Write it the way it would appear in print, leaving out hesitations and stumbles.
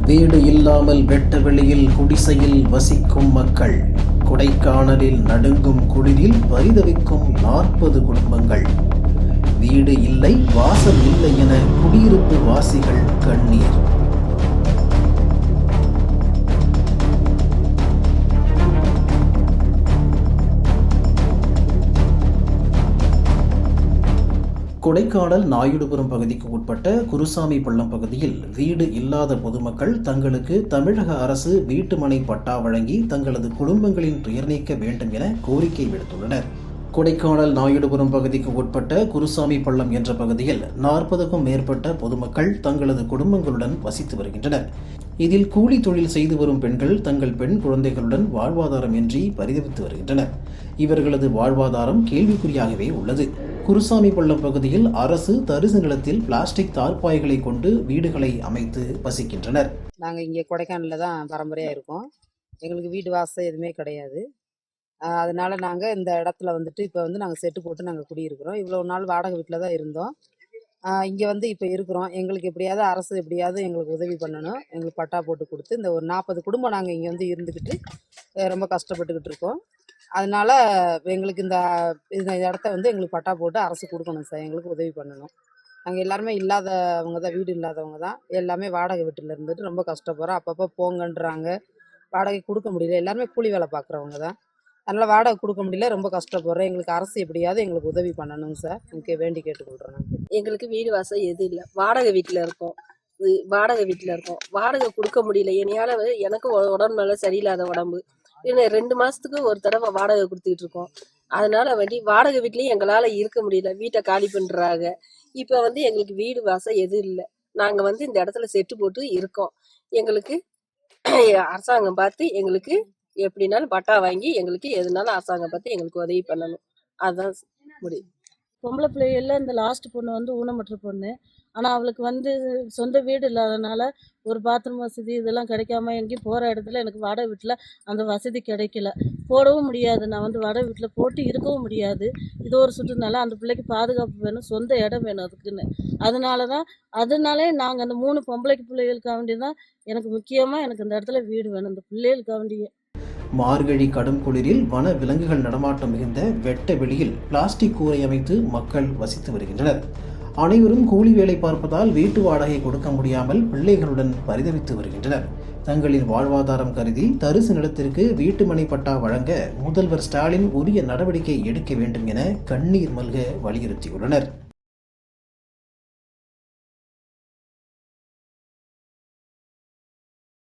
வீடு இல்லாமல் வெட்ட வெளியில் குடிசையில் வசிக்கும் மக்கள். கொடைக்கானலில் நடுங்கும் குளிரில் பரிதவிக்கும் 40 குடும்பங்கள். வீடு இல்லை, வாசல் இல்லை என குடியிருப்பு வாசிகள் கண்ணீர். கொடைக்கானல் நாயுடுபுரம் பகுதிக்கு உட்பட்ட குருசாமி பள்ளம் பகுதியில் வீடு இல்லாத பொதுமக்கள் தங்களுக்கு தமிழக அரசு வீட்டுமனை பட்டா வழங்கி தங்களது குடும்பங்களின் துயர் நீக்க வேண்டும் என கோரிக்கை விடுத்துள்ளனர். கொடைக்கானல் நாயுடுபுரம் பகுதிக்கு உட்பட்ட குருசாமி பள்ளம் என்ற பகுதியில் 40க்கும் மேற்பட்ட பொதுமக்கள் தங்களது குடும்பங்களுடன் வசித்து வருகின்றனர். இதில் கூலி தொழில் செய்து வரும் பெண்கள் தங்கள் பெண் குழந்தைகளுடன் வாழ்வாதாரமின்றி பரிதவித்து வருகின்றனர். இவர்களது வாழ்வாதாரம் கேள்விக்குறியாகவே உள்ளது. குருசாமி பள்ளம் பகுதியில் அரசு தரிசு நிலத்தில் பிளாஸ்டிக் தார்பாய்களை கொண்டு வீடுகளை அமைத்து வசிக்கின்றனர். நாங்கள் இங்கே கொடைக்கானலில் தான் பரம்பரையாக இருக்கோம். எங்களுக்கு வீடு வாசல் எதுவுமே கிடையாது. அதனால நாங்கள் இந்த இடத்துல வந்துட்டு இப்போ நாங்கள் செட்டு போட்டு நாங்கள் குடியிருக்கிறோம். இவ்வளோ நாள் வாடகை வீட்டில் தான் இருந்தோம். இங்கே இப்போ இருக்கிறோம். எங்களுக்கு எப்படியாவது அரசு எப்படியாவது எங்களுக்கு உதவி பண்ணணும். எங்களுக்கு பட்டா போட்டு கொடுத்து இந்த ஒரு 40 குடும்பம் நாங்கள் இங்கே இருந்துக்கிட்டு ரொம்ப கஷ்டப்பட்டுக்கிட்டு இருக்கோம். அதனால எங்களுக்கு இந்த இடத்த எங்களுக்கு பட்டா போட்டு அரசு கொடுக்கணும் சார். எங்களுக்கு உதவி பண்ணணும். நாங்கள் எல்லாருமே இல்லாதவங்க தான், வீடு இல்லாதவங்க தான். எல்லாமே வாடகை வீட்டில் இருந்துட்டு ரொம்ப கஷ்டப்படுறோம். அப்பப்போ போங்கன்றாங்க. வாடகை கொடுக்க முடியல. எல்லாருமே கூலி வேலை பார்க்குறவங்க தான். அதனால் வாடகை கொடுக்க முடியல, ரொம்ப கஷ்டப்படுறோம். எங்களுக்கு அரசு எப்படியாவது எங்களுக்கு உதவி பண்ணணும் சார். எனக்கு வேண்டி கேட்டுக்கொள்கிறேன். எங்களுக்கு வீடு வாசல் எதுவும் இல்லை. வாடகை வீட்டில் இருக்கோம். வாடகை கொடுக்க முடியல. எனக்கு உடம்பு மேலே சரியில்லாத உடம்பு. 2 மாசத்துக்கு ஒரு தடவை வாடகை கொடுத்துட்டு இருக்கோம். அதனால வாடகை வீட்லயும் எங்களால இருக்க முடியல. வீட்டை காலி பண்றாங்க. இப்ப எங்களுக்கு வீடு வாசல் எதுவும் இல்லை. நாங்க இந்த இடத்துல செட்டு போட்டு இருக்கோம். எங்களுக்கு அரசாங்கம் பார்த்து எங்களுக்கு எப்படினாலும் பட்டா வாங்கி எங்களுக்கு எதுனாலும் அரசாங்கம் பார்த்து எங்களுக்கு உதவி பண்ணணும். அதுதான் முடியும். பொம்பளை பிள்ளைகளில் இந்த லாஸ்ட் பொண்ணு ஊனமற்ற பொண்ணு. ஆனால் அவளுக்கு சொந்த வீடு இல்லாதனால ஒரு பாத்ரூம் வசதி இதெல்லாம் கிடைக்காம எங்கேயும் போகிற இடத்துல எனக்கு வாடகை வீட்டில் அந்த வசதி கிடைக்கல. போடவும் முடியாது. நான் வாடகை வீட்டில் போட்டு இருக்கவும் முடியாது. இது ஒரு சுற்றுனால அந்த பிள்ளைக்கு பாதுகாப்பு வேணும், சொந்த இடம் வேணும் அதுக்குன்னு. அதனாலே நாங்கள் அந்த 3 பொம்பளைக்கு பிள்ளைகளுக்காக வேண்டி தான் எனக்கு முக்கியமாக எனக்கு இந்த இடத்துல வீடு வேணும், இந்த பிள்ளைகளுக்காக வேண்டிய. மார்கழி கடும் குளிரில் வன விலங்குகள் நடமாட்டம் மிகுந்த வெட்ட வெளியில் பிளாஸ்டிக் கூரை அமைத்து மக்கள் வசித்து வருகின்றனர். அனைவரும் கூலி வேலை பார்ப்பதால் வீட்டு வாடகை கொடுக்க முடியாமல் பிள்ளைகளுடன் பரிதவித்து வருகின்றனர். தங்களின் வாழ்வாதாரம் கருதி தரிசு நிலத்திற்கு வீட்டுமனை பட்டா வழங்க முதல்வர் ஸ்டாலின் உரிய நடவடிக்கை எடுக்க வேண்டும் என கண்ணீர் மல்க வலியுறுத்தியுள்ளனர்.